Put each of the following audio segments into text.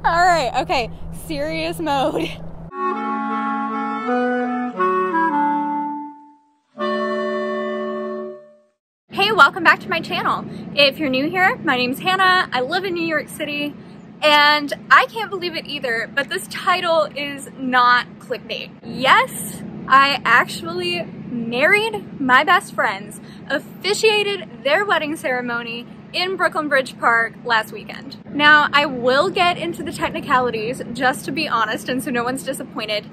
All right, okay, serious mode. Hey, welcome back to my channel. If you're new here, my name's Hannah. I live in New York City, and I can't believe it either, but this title is not clickbait. Yes, I actually married my best friends, officiated their wedding ceremony in Brooklyn Bridge Park last weekend. Now, I will get into the technicalities just to be honest, and so no one's disappointed.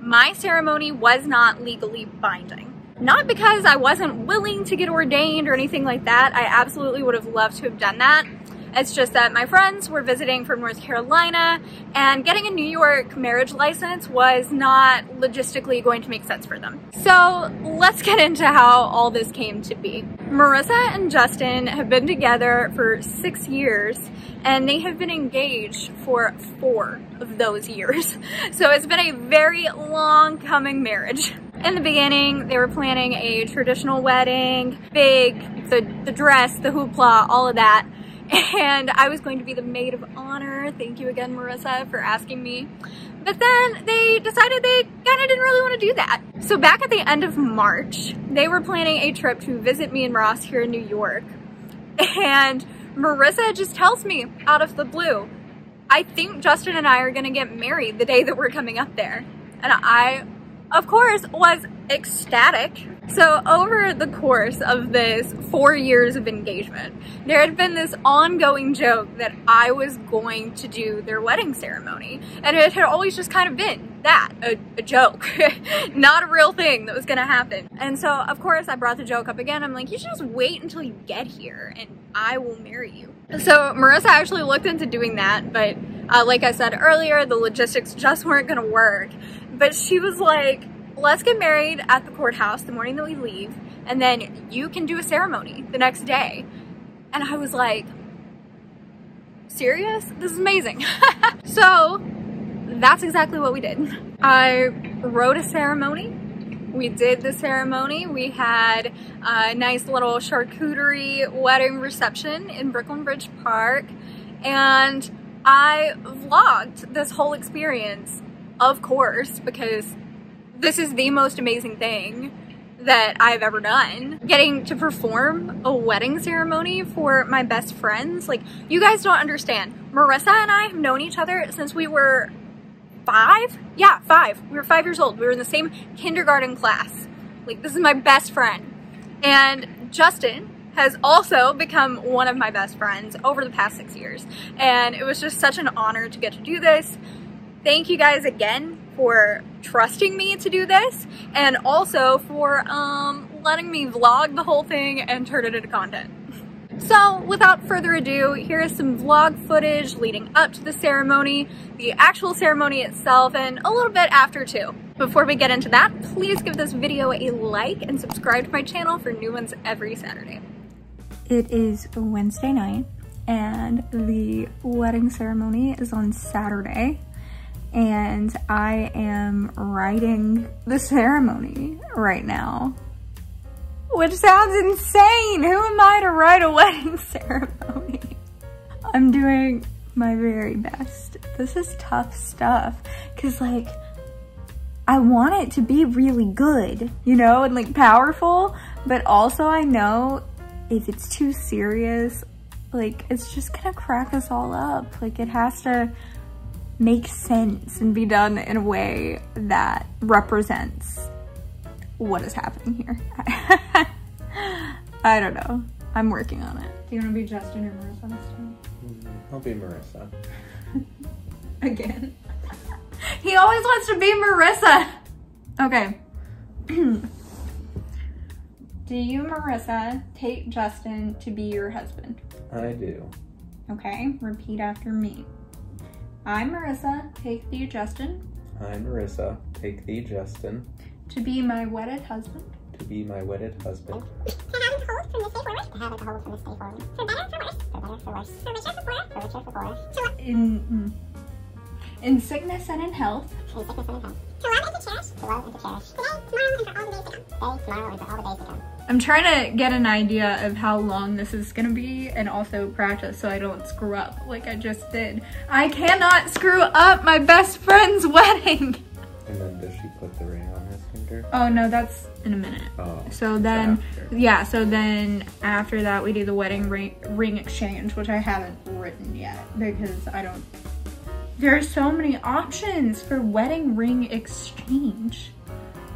My ceremony was not legally binding. Not because I wasn't willing to get ordained or anything like that. I absolutely would have loved to have done that. It's just that my friends were visiting from North Carolina, and getting a New York marriage license was not logistically going to make sense for them. So let's get into how all this came to be. Marisa and Justin have been together for 6 years, and they have been engaged for 4 of those years. So it's been a very long coming marriage. In the beginning, they were planning a traditional wedding, big, the dress, the hoopla, all of that. And I was going to be the maid of honor. Thank you again, Marisa, for asking me. But then they decided they kind of didn't really want to do that. So back at the end of March, they were planning a trip to visit me and Ross here in New York. And Marisa just tells me out of the blue, I think Justin and I are going to get married the day that we're coming up there. And I, of course, was ecstatic. So over the course of this 4 years of engagement, there had been this ongoing joke that I was going to do their wedding ceremony. And it had always just kind of been that, a joke, not a real thing that was gonna happen. And so, of course, I brought the joke up again. I'm like, you should just wait until you get here and I will marry you. So Marisa actually looked into doing that, but like I said earlier, the logistics just weren't gonna work. But she was like, let's get married at the courthouse the morning that we leave, and then you can do a ceremony the next day. And I was like, serious? This is amazing. So that's exactly what we did. I wrote a ceremony. We did the ceremony. We had a nice little charcuterie wedding reception in Brooklyn Bridge Park, and I vlogged this whole experience, of course, because this is the most amazing thing that I've ever done. Getting to perform a wedding ceremony for my best friends. Like, you guys don't understand. Marisa and I have known each other since we were 5? Yeah, 5. We were 5 years old. We were in the same kindergarten class. Like, this is my best friend. And Justin has also become one of my best friends over the past 6 years. And it was just such an honor to get to do this. Thank you guys again for trusting me to do this, and also for letting me vlog the whole thing and turn it into content. So without further ado, here is some vlog footage leading up to the ceremony, the actual ceremony itself, and a little bit after too. Before we get into that, please give this video a like and subscribe to my channel for new ones every Saturday. It is Wednesday night, and the wedding ceremony is on Saturday. And I am writing the ceremony right now, which sounds insane. Who am I to write a wedding ceremony? I'm doing my very best. This is tough stuff, because like, I want it to be really good, you know, and like powerful, but also I know if it's too serious, like it's just gonna crack us all up. Like, it has to make sense and be done in a way that represents what is happening here. I don't know. I'm working on it. Do you want to be Justin or Marisa this time? I'll be Marisa. Again. He always wants to be Marisa. Okay. Do you, Marisa, take Justin to be your husband? I do. Okay, repeat after me. I, Marisa, take thee, Justin. I, Marisa, take thee, Justin. To be my wedded husband. To be my wedded husband. in sickness and in health. To love and to cherish. To love and to cherish. Today, tomorrow, and for all the days to come. Today, tomorrow, and for all the days to come. I'm trying to get an idea of how long this is gonna be and also practice so I don't screw up like I just did. I cannot screw up my best friend's wedding. And then does she put the ring on his finger? Oh no, that's in a minute. Oh. So then, After. yeah, so then after that we do the wedding ring exchange, which I haven't written yet because I don't, there are so many options for wedding ring exchange.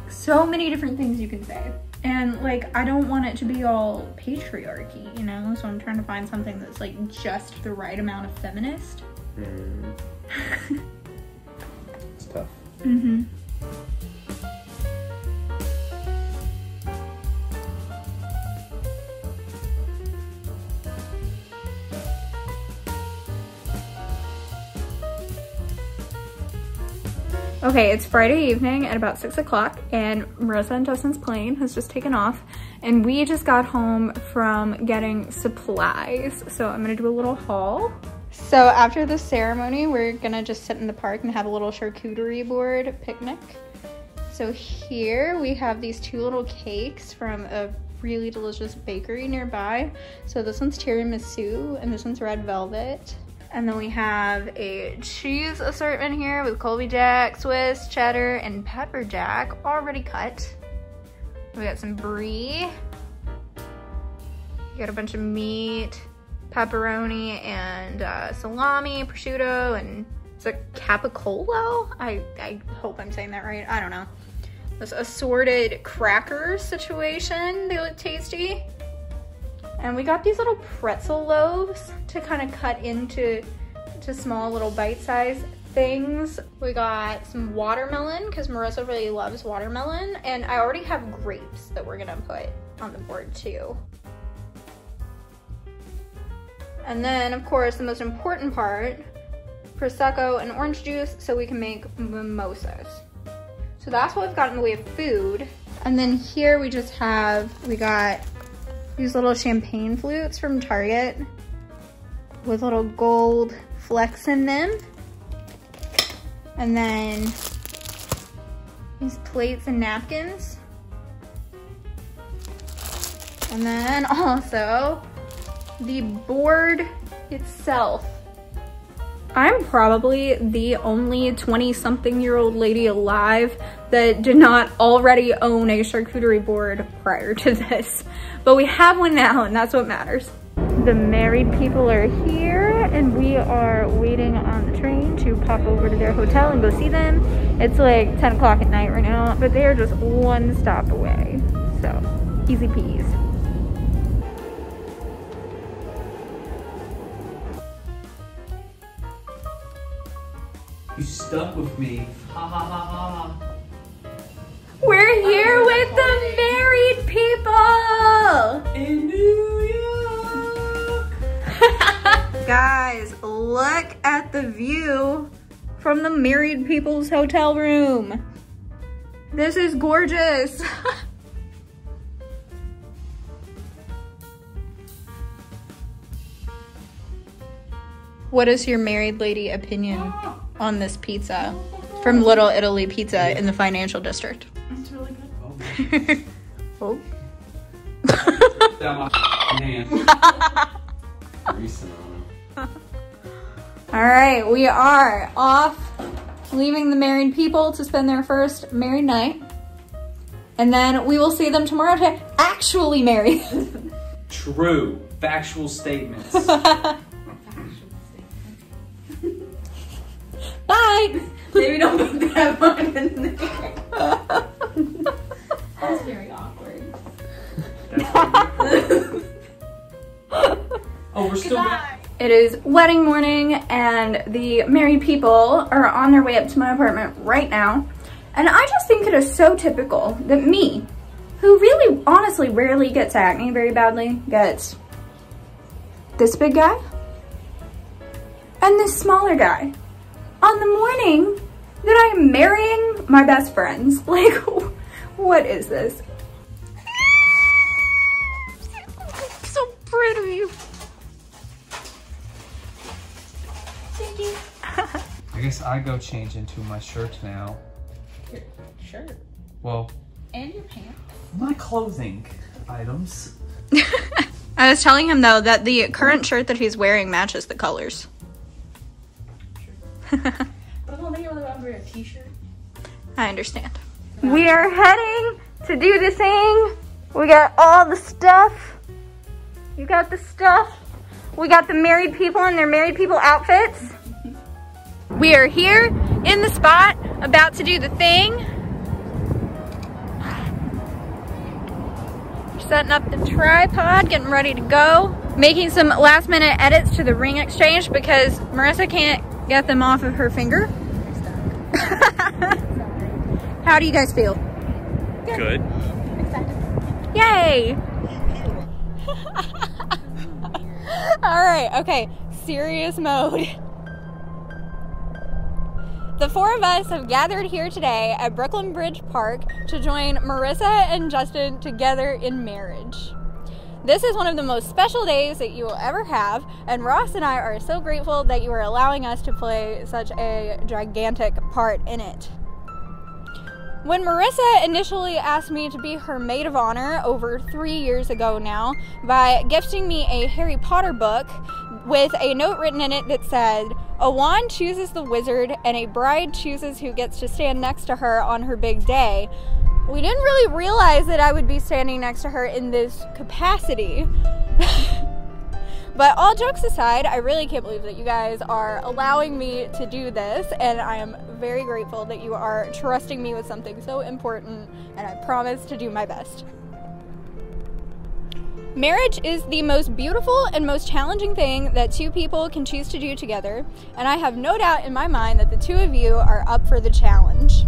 So many different things you can say. And like, I don't want it to be all patriarchy, you know? So I'm trying to find something that's like just the right amount of feminist. It's tough. Mm-hmm. Okay, it's Friday evening at about 6 o'clock and Marisa and Justin's plane has just taken off and we just got home from getting supplies. So I'm gonna do a little haul. So after the ceremony, we're gonna just sit in the park and have a little charcuterie board picnic. So here we have these two little cakes from a really delicious bakery nearby. So this one's tiramisu and this one's red velvet. And then we have a cheese assortment here with Colby Jack, Swiss, cheddar, and pepper jack already cut. We got some brie. We got a bunch of meat, pepperoni, and salami, prosciutto, and it's a capicola? I hope I'm saying that right. I don't know. This assorted crackers situation. They look tasty. And we got these little pretzel loaves to kind of cut into small little bite-sized things. We got some watermelon because Marisa really loves watermelon. And I already have grapes that we're gonna put on the board too. And then of course the most important part, Prosecco and orange juice so we can make mimosas. So that's what we've got in the way of food. And then here we got these little champagne flutes from Target with little gold flecks in them. And then these plates and napkins. And then also the board itself. I'm probably the only 20-something-year-old lady alive that did not already own a charcuterie board prior to this. But we have one now, and that's what matters. The married people are here, and we are waiting on the train to pop over to their hotel and go see them. It's like 10 o'clock at night right now, but they are just one stop away. So, easy peas. You stuck with me. Ha ha ha ha. We're here with the married people! In New York! Guys, look at the view from the married people's hotel room. This is gorgeous. What is your married lady opinion on this pizza from Little Italy Pizza in the financial district? It's really good. Oh. Down my hand. Recent on him. All right, we are off, leaving the married people to spend their first married night. And then we will see them tomorrow to actually marry. True. Factual statements. Bye. Maybe don't put that one in there. That's very awkward. Oh, we're still back. It is wedding morning and the married people are on their way up to my apartment right now. And I just think it is so typical that me, who really honestly rarely gets acne very badly, gets this big guy and this smaller guy on the morning that I am marrying my best friends. Like, what is this? So pretty. Thank you. I guess I go change into my shirt now. Your shirt. Well, And your pants. my clothing items. I was telling him though that the current shirt that he's wearing matches the colors. But I don't think you really want to wear a t-shirt. I understand. We are heading to do the thing. We got all the stuff. You got the stuff. We got the married people in their married people outfits. We are here in the spot about to do the thing. We're setting up the tripod, getting ready to go. Making some last minute edits to the ring exchange because Marissa can't get them off of her finger. How do you guys feel? Good. Yay! Alright, okay, serious mode. The four of us have gathered here today at Brooklyn Bridge Park to join Marissa and Justin together in marriage. This is one of the most special days that you will ever have, and Ross and I are so grateful that you are allowing us to play such a gigantic part in it. When Marissa initially asked me to be her maid of honor over 3 years ago now by gifting me a Harry Potter book with a note written in it that said, "A wand chooses the wizard and a bride chooses who gets to stand next to her on her big day," we didn't really realize that I would be standing next to her in this capacity. But all jokes aside, I really can't believe that you guys are allowing me to do this, and I am very grateful that you are trusting me with something so important, and I promise to do my best. Marriage is the most beautiful and most challenging thing that two people can choose to do together, and I have no doubt in my mind that the two of you are up for the challenge.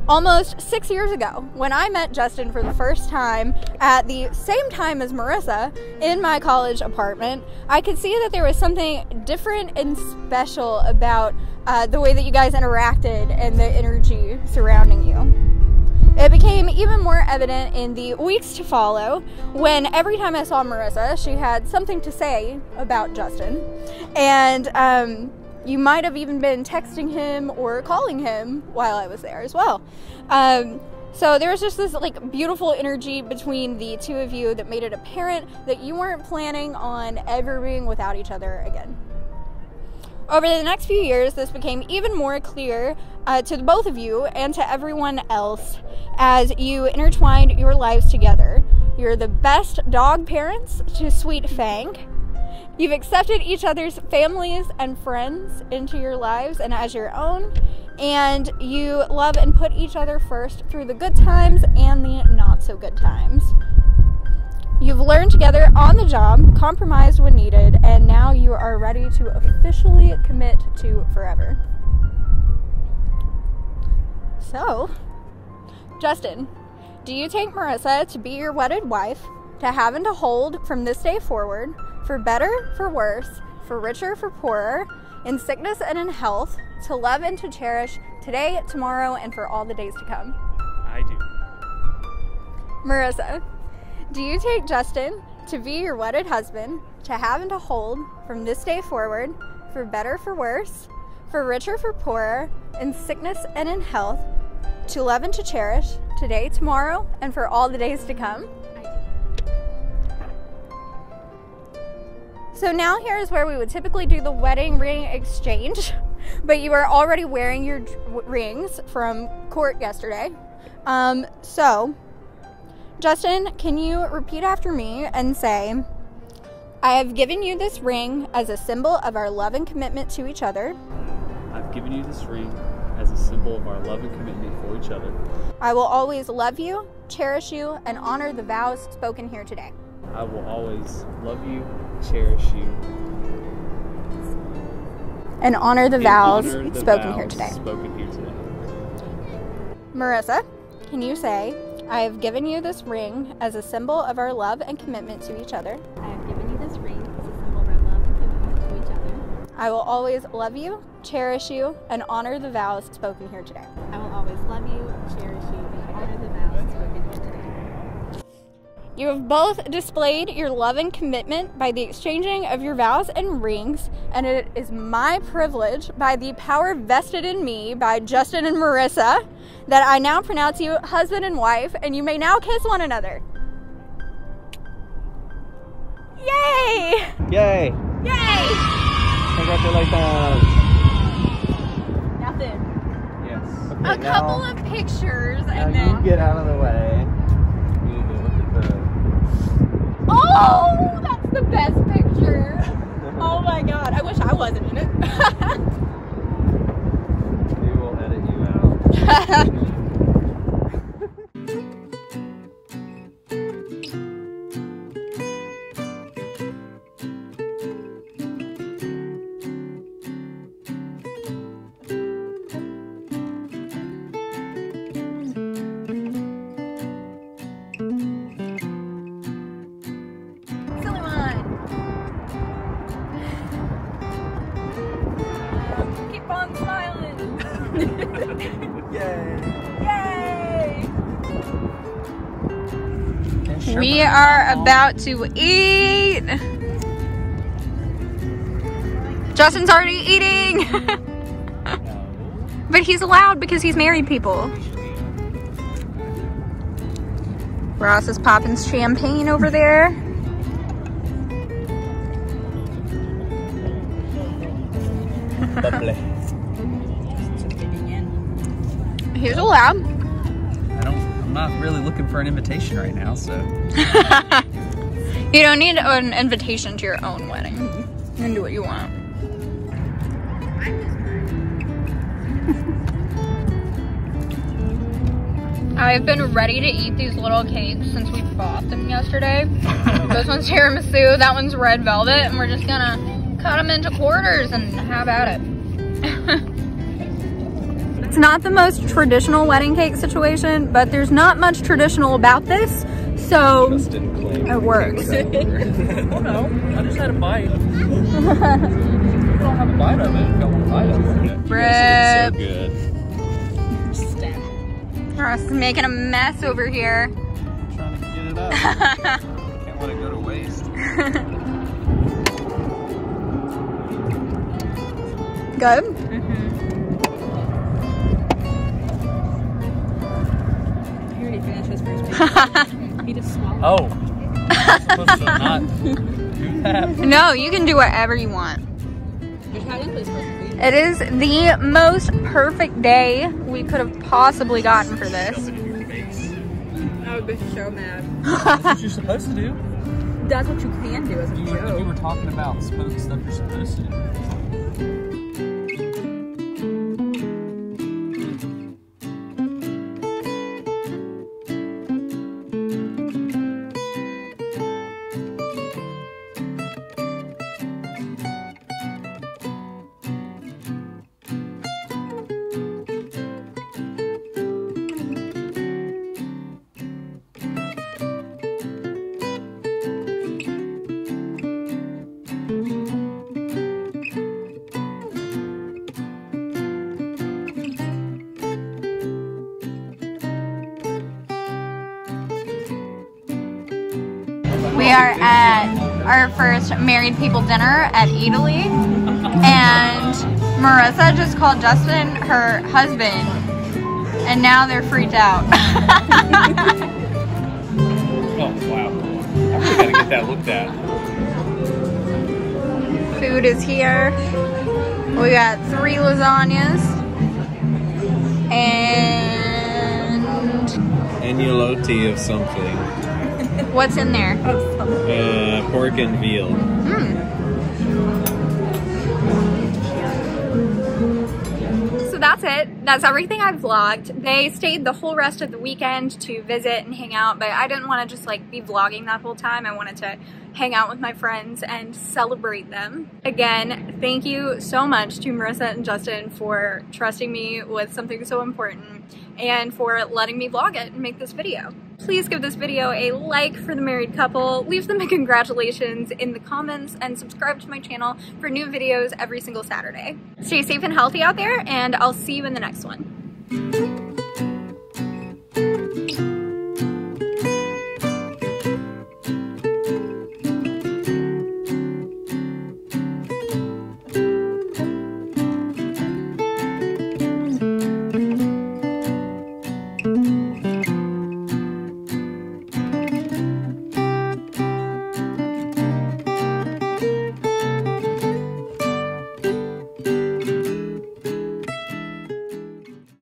Almost 6 years ago, when I met Justin for the first time at the same time as Marissa in my college apartment, I could see that there was something different and special about the way that you guys interacted and the energy surrounding you. It became even more evident in the weeks to follow when every time I saw Marissa, she had something to say about Justin. And you might have even been texting him or calling him while I was there as well. So there was just this like beautiful energy between the two of you that made it apparent that you weren't planning on ever being without each other again. Over the next few years, this became even more clear to the both of you and to everyone else as you intertwined your lives together. You're the best dog parents to Sweet Fang. You've accepted each other's families and friends into your lives and as your own, and you love and put each other first through the good times and the not so good times. You've learned together on the job, compromised when needed, and now you are ready to officially commit to forever. So, Justin, do you take Marissa to be your wedded wife, to have and to hold from this day forward, for better, for worse, for richer, for poorer, in sickness and in health, to love and to cherish today, tomorrow, and for all the days to come? I do. Marissa, do you take Justin to be your wedded husband, to have and to hold from this day forward, for better, for worse, for richer, for poorer, in sickness and in health, to love and to cherish today, tomorrow, and for all the days to come? So now here is where we would typically do the wedding ring exchange, but you are already wearing your rings from court yesterday. So, Justin, can you repeat after me and say, "I have given you this ring as a symbol of our love and commitment to each other. I've given you this ring as a symbol of our love and commitment for each other. I will always love you, cherish you, and honor the vows spoken here today." I will always love you, cherish you, and honor the and vows honor the spoken vows here today. spoken here today. Marissa, can you say, "I have given you this ring as a symbol of our love and commitment to each other. I have given you this ring as a symbol of our love and commitment to each other. I will always love you, cherish you, and honor the vows spoken here today." I will always love you, cherish you, and honor the vows spoken here today. You have both displayed your love and commitment by the exchanging of your vows and rings, and it is my privilege, by the power vested in me by Justin and Marissa, that I now pronounce you husband and wife, and you may now kiss one another. Yay! Yay! Yay! Congratulations! Nothing. Yes. A couple of pictures and now then... you get out of the way. You need to look at the... Oh! That's the best picture! Oh my god, I wish I wasn't in it. We will edit you out. Silly one. Keep on smiling. Yay! Yay! We are about to eat. Justin's already eating. But he's allowed because he's married people. Ross is popping champagne over there. Lovely. He's allowed. I'm not really looking for an invitation right now, so. You don't need an invitation to your own wedding. You can do what you want. I've been ready to eat these little cakes since we bought them yesterday. This one's tiramisu, that one's red velvet, and we're just gonna cut them into quarters and have at it. It's not the most traditional wedding cake situation, but there's not much traditional about this, so it works. Oh no, I just had a bite. You don't have a bite of it. You got one bite of it. Rip. So good. Ross is making a mess over here. I'm trying to get it up. Can't let it go to waste. Good? He already finished his first piece. He just swallowed. Oh. I'm supposed to not do that. No, you can do whatever you want. Which how did this first piece? It is the most perfect day we could have possibly gotten for this. I would be so mad. That's what you're supposed to do. That's what you can do as a You joke. were talking about stuff you're supposed to do. We are at our first married people dinner at Italy, and Marissa just called Justin her husband, and now they're freaked out. Oh, wow. I really gotta get that looked at. Food is here. We got 3 lasagnas and Annulotti of something. what's in there? Pork and veal. So that's it. That's everything I vlogged. They stayed the whole rest of the weekend to visit and hang out, but I didn't want to just like be vlogging that whole time. I wanted to hang out with my friends and celebrate them. Again, thank you so much to Marissa and Justin for trusting me with something so important and for letting me vlog it and make this video. Please give this video a like for the married couple, leave them a congratulations in the comments, and subscribe to my channel for new videos every single Saturday. Stay safe and healthy out there, and I'll see you in the next one.